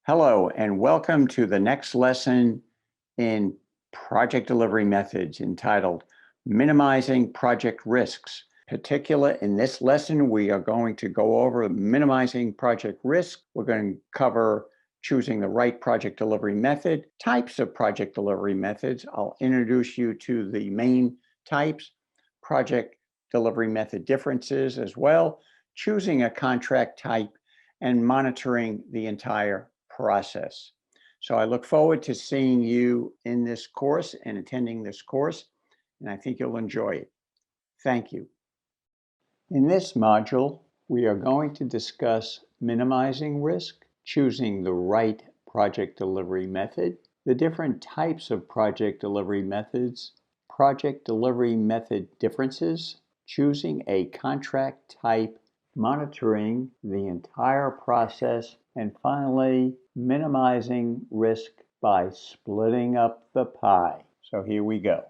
Hello, and welcome to the next lesson in project delivery methods entitled Minimizing Project Risks. In this lesson, we are going to go over minimizing project risk. We're going to cover choosing the right project delivery method, types of project delivery methods. I'll introduce you to the main types, project delivery method differences as well, choosing a contract type, and monitoring the entire process. So I look forward to seeing you in this course and attending this course, and I think you'll enjoy it. Thank you. In this module, we are going to discuss minimizing risk, choosing the right project delivery method, the different types of project delivery methods, project delivery method differences, choosing a contract type, monitoring the entire process, and finally, minimizing risk by splitting up the pie. So here we go.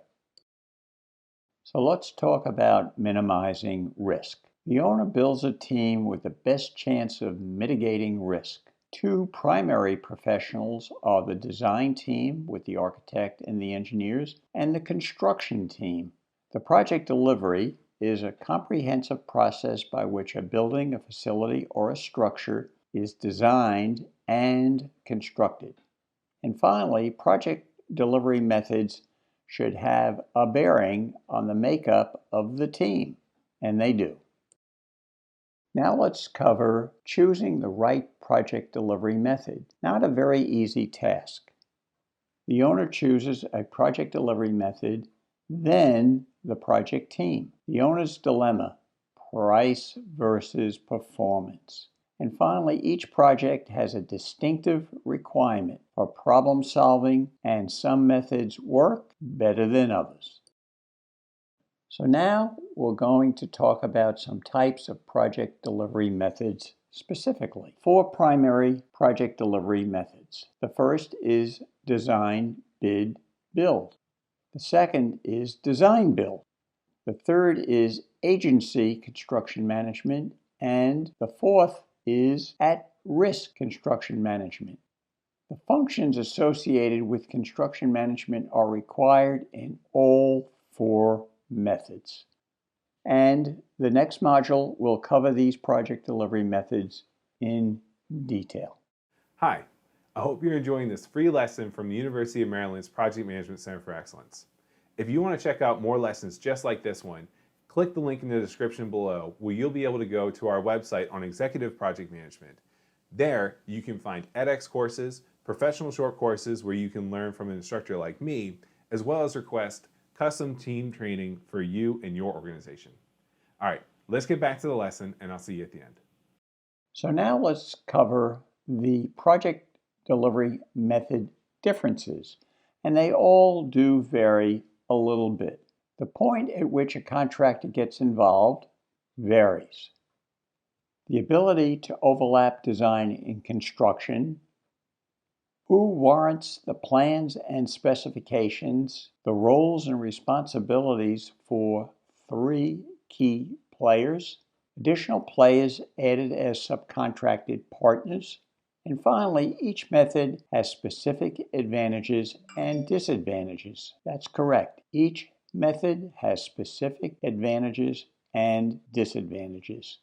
So let's talk about minimizing risk. The owner builds a team with the best chance of mitigating risk. Two primary professionals are the design team with the architect and the engineers, and the construction team. The project delivery is a comprehensive process by which a building, a facility, or a structure is designed and constructed. And finally, project delivery methods should have a bearing on the makeup of the team, and they do. Now let's cover choosing the right project delivery method. Not a very easy task. The owner chooses a project delivery method, then the project team. The owner's dilemma, price versus performance. And finally, each project has a distinctive requirement for problem solving, and some methods work better than others. So now we're going to talk about some types of project delivery methods specifically. Four primary project delivery methods. The first is design, bid, build. The second is design build. The third is agency construction management. And the fourth is at-risk construction management. The functions associated with construction management are required in all four methods. And the next module will cover these project delivery methods in detail. Hi, I hope you're enjoying this free lesson from the University of Maryland's Project Management Center for Excellence. If you want to check out more lessons just like this one, click the link in the description below where you'll be able to go to our website on executive project management. There, you can find edX courses, professional short courses where you can learn from an instructor like me, as well as request custom team training for you and your organization. All right, let's get back to the lesson and I'll see you at the end. So now let's cover the project delivery method differences, and they all do vary a little bit. The point at which a contractor gets involved varies. The ability to overlap design and construction, who warrants the plans and specifications, the roles and responsibilities for three key players, additional players added as subcontracted partners, and finally, each method has specific advantages and disadvantages. That's correct. Each method has specific advantages and disadvantages.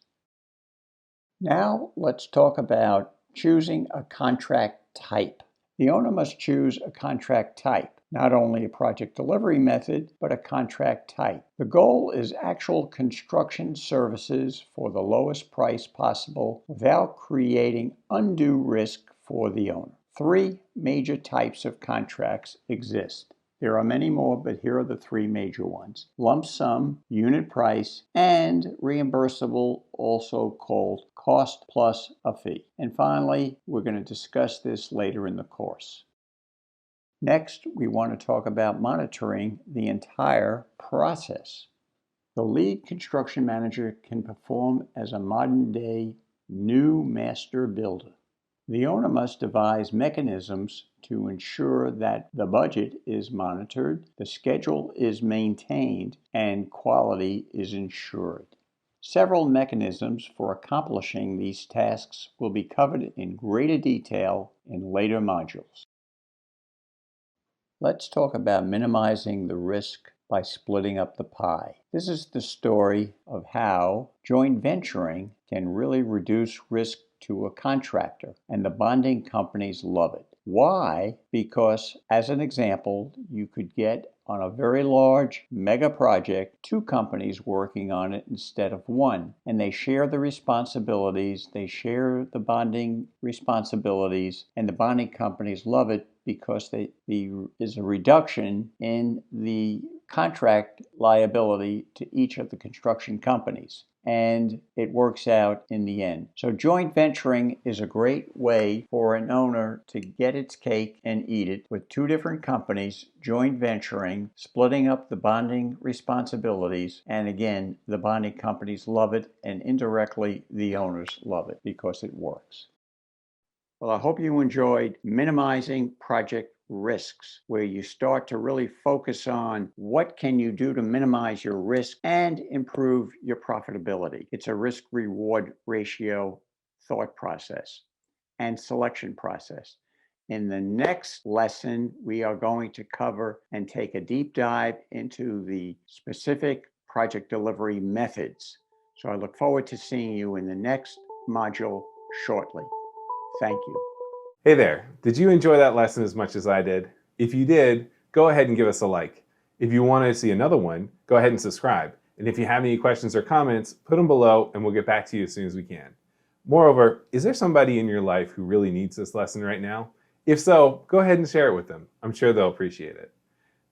Now let's talk about choosing a contract type. The owner must choose a contract type, not only a project delivery method, but a contract type. The goal is actual construction services for the lowest price possible without creating undue risk for the owner. Three major types of contracts exist. There are many more, but here are the three major ones. Lump sum, unit price, and reimbursable, also called cost plus a fee. And finally, we're going to discuss this later in the course. Next, we want to talk about monitoring the entire process. The lead construction manager can perform as a modern-day new master builder. The owner must devise mechanisms to ensure that the budget is monitored, the schedule is maintained, and quality is ensured. Several mechanisms for accomplishing these tasks will be covered in greater detail in later modules. Let's talk about minimizing the risk by splitting up the pie. This is the story of how joint venturing can really reduce risk to a contractor, and the bonding companies love it. Why? Because, as an example, you could get on a very large mega project, two companies working on it instead of one, and they share the responsibilities, they share the bonding responsibilities, and the bonding companies love it because there is a reduction in the contract liability to each of the construction companies, and it works out in the end. So joint venturing is a great way for an owner to get its cake and eat it with two different companies joint venturing, splitting up the bonding responsibilities, and again, the bonding companies love it, and indirectly the owners love it because it works. Well, I hope you enjoyed minimizing project risks, where you start to really focus on what can you do to minimize your risk and improve your profitability. It's a risk-reward ratio thought process and selection process. In the next lesson, we are going to cover and take a deep dive into the specific project delivery methods. So I look forward to seeing you in the next module shortly. Thank you. Hey there, did you enjoy that lesson as much as I did? If you did, go ahead and give us a like. If you want to see another one, go ahead and subscribe. And if you have any questions or comments, put them below and we'll get back to you as soon as we can. Moreover, is there somebody in your life who really needs this lesson right now? If so, go ahead and share it with them. I'm sure they'll appreciate it.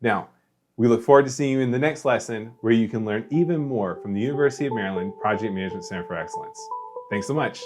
Now, we look forward to seeing you in the next lesson, where you can learn even more from the University of Maryland Project Management Center for Excellence. Thanks so much.